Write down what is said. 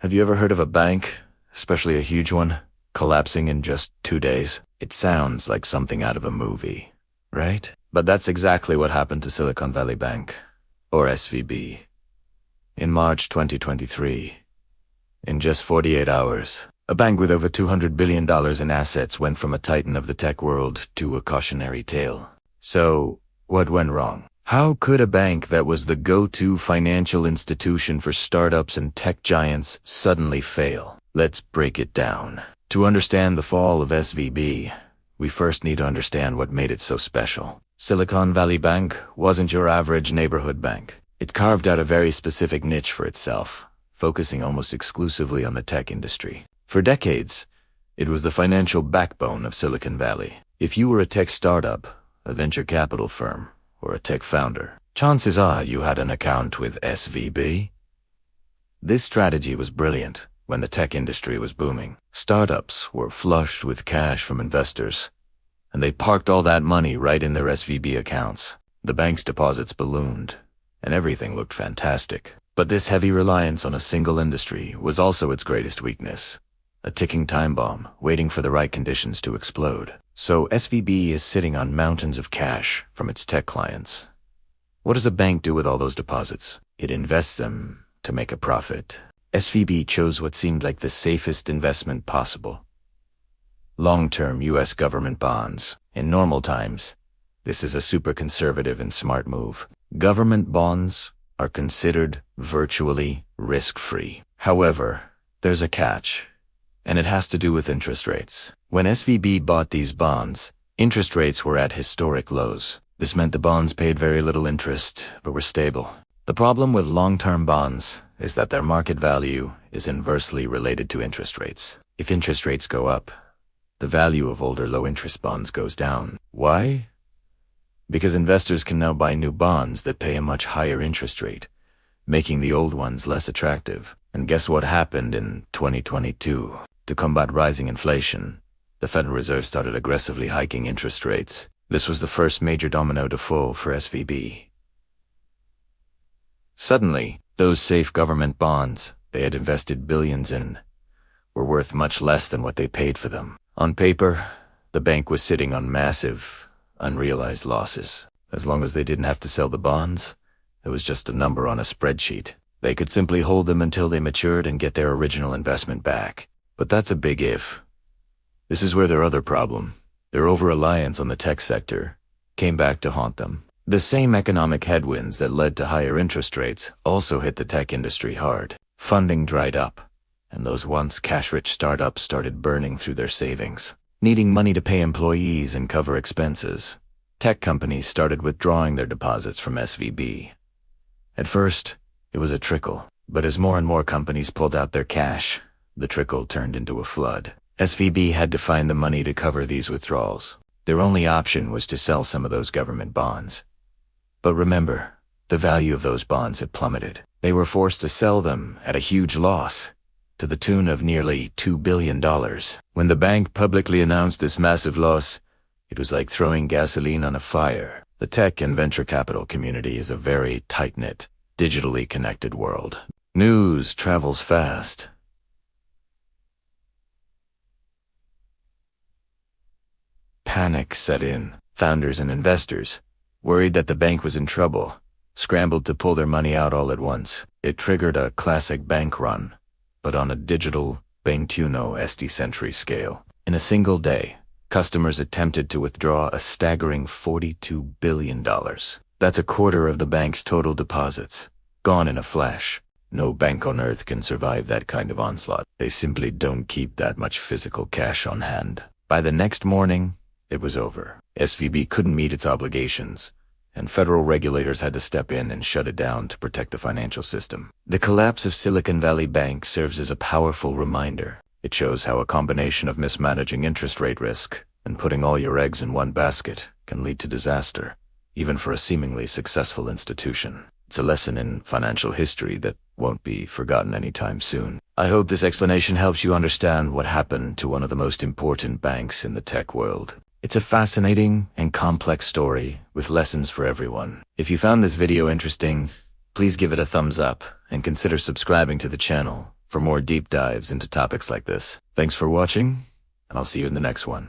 Have you ever heard of a bank, especially a huge one, collapsing in just 2 days? It sounds like something out of a movie, right? But that's exactly what happened to Silicon Valley Bank, or SVB. In March 2023, in just 48 hours, a bank with over $200 billion in assets went from a titan of the tech world to a cautionary tale. So, what went wrong? How could a bank that was the go-to financial institution for startups and tech giants suddenly fail? Let's break it down. To understand the fall of SVB, we first need to understand what made it so special. Silicon Valley Bank wasn't your average neighborhood bank. It carved out a very specific niche for itself, focusing almost exclusively on the tech industry. For decades, it was the financial backbone of Silicon Valley. If you were a tech startup, a venture capital firm, or a tech founder, chances are you had an account with SVB. This strategy was brilliant when the tech industry was booming. Startups were flushed with cash from investors, and they parked all that money right in their SVB accounts. The bank's deposits ballooned, and everything looked fantastic. But this heavy reliance on a single industry was also its greatest weakness, a ticking time bomb waiting for the right conditions to explode. So SVB is sitting on mountains of cash from its tech clients. What does a bank do with all those deposits? It invests them to make a profit. SVB chose what seemed like the safest investment possible: long-term U.S. government bonds. In normal times, this is a super conservative and smart move. Government bonds are considered virtually risk-free. However, there's a catch, and it has to do with interest rates. When SVB bought these bonds, interest rates were at historic lows. This meant the bonds paid very little interest, but were stable. The problem with long-term bonds is that their market value is inversely related to interest rates. If interest rates go up, the value of older low-interest bonds goes down. Why? Because investors can now buy new bonds that pay a much higher interest rate, making the old ones less attractive. And guess what happened in 2022? To combat rising inflation, the Federal Reserve started aggressively hiking interest rates. This was the first major domino to fall for SVB. Suddenly, those safe government bonds they had invested billions in were worth much less than what they paid for them. On paper, the bank was sitting on massive, unrealized losses. As long as they didn't have to sell the bonds, it was just a number on a spreadsheet. They could simply hold them until they matured and get their original investment back. But that's a big if. This is where their other problem, their over-reliance on the tech sector, came back to haunt them. The same economic headwinds that led to higher interest rates also hit the tech industry hard. Funding dried up, and those once cash-rich startups started burning through their savings. Needing money to pay employees and cover expenses, tech companies started withdrawing their deposits from SVB. At first, it was a trickle, but as more and more companies pulled out their cash, the trickle turned into a flood. SVB had to find the money to cover these withdrawals. Their only option was to sell some of those government bonds. But remember, the value of those bonds had plummeted. They were forced to sell them at a huge loss, to the tune of nearly $2 billion. When the bank publicly announced this massive loss, it was like throwing gasoline on a fire. The tech and venture capital community is a very tight-knit, digitally connected world. News travels fast. Panic set in. Founders and investors, worried that the bank was in trouble, scrambled to pull their money out all at once. It triggered a classic bank run, but on a digital, 21 st century scale. In a single day, customers attempted to withdraw a staggering $42 billion. That's a quarter of the bank's total deposits, gone in a flash. No bank on earth can survive that kind of onslaught. They simply don't keep that much physical cash on hand. By the next morning, it was over. SVB couldn't meet its obligations, and federal regulators had to step in and shut it down to protect the financial system. The collapse of Silicon Valley Bank serves as a powerful reminder. It shows how a combination of mismanaging interest rate risk and putting all your eggs in one basket can lead to disaster, even for a seemingly successful institution. It's a lesson in financial history that won't be forgotten anytime soon. I hope this explanation helps you understand what happened to one of the most important banks in the tech world. It's a fascinating and complex story with lessons for everyone. If you found this video interesting, please give it a thumbs up and consider subscribing to the channel for more deep dives into topics like this. Thanks for watching, and I'll see you in the next one.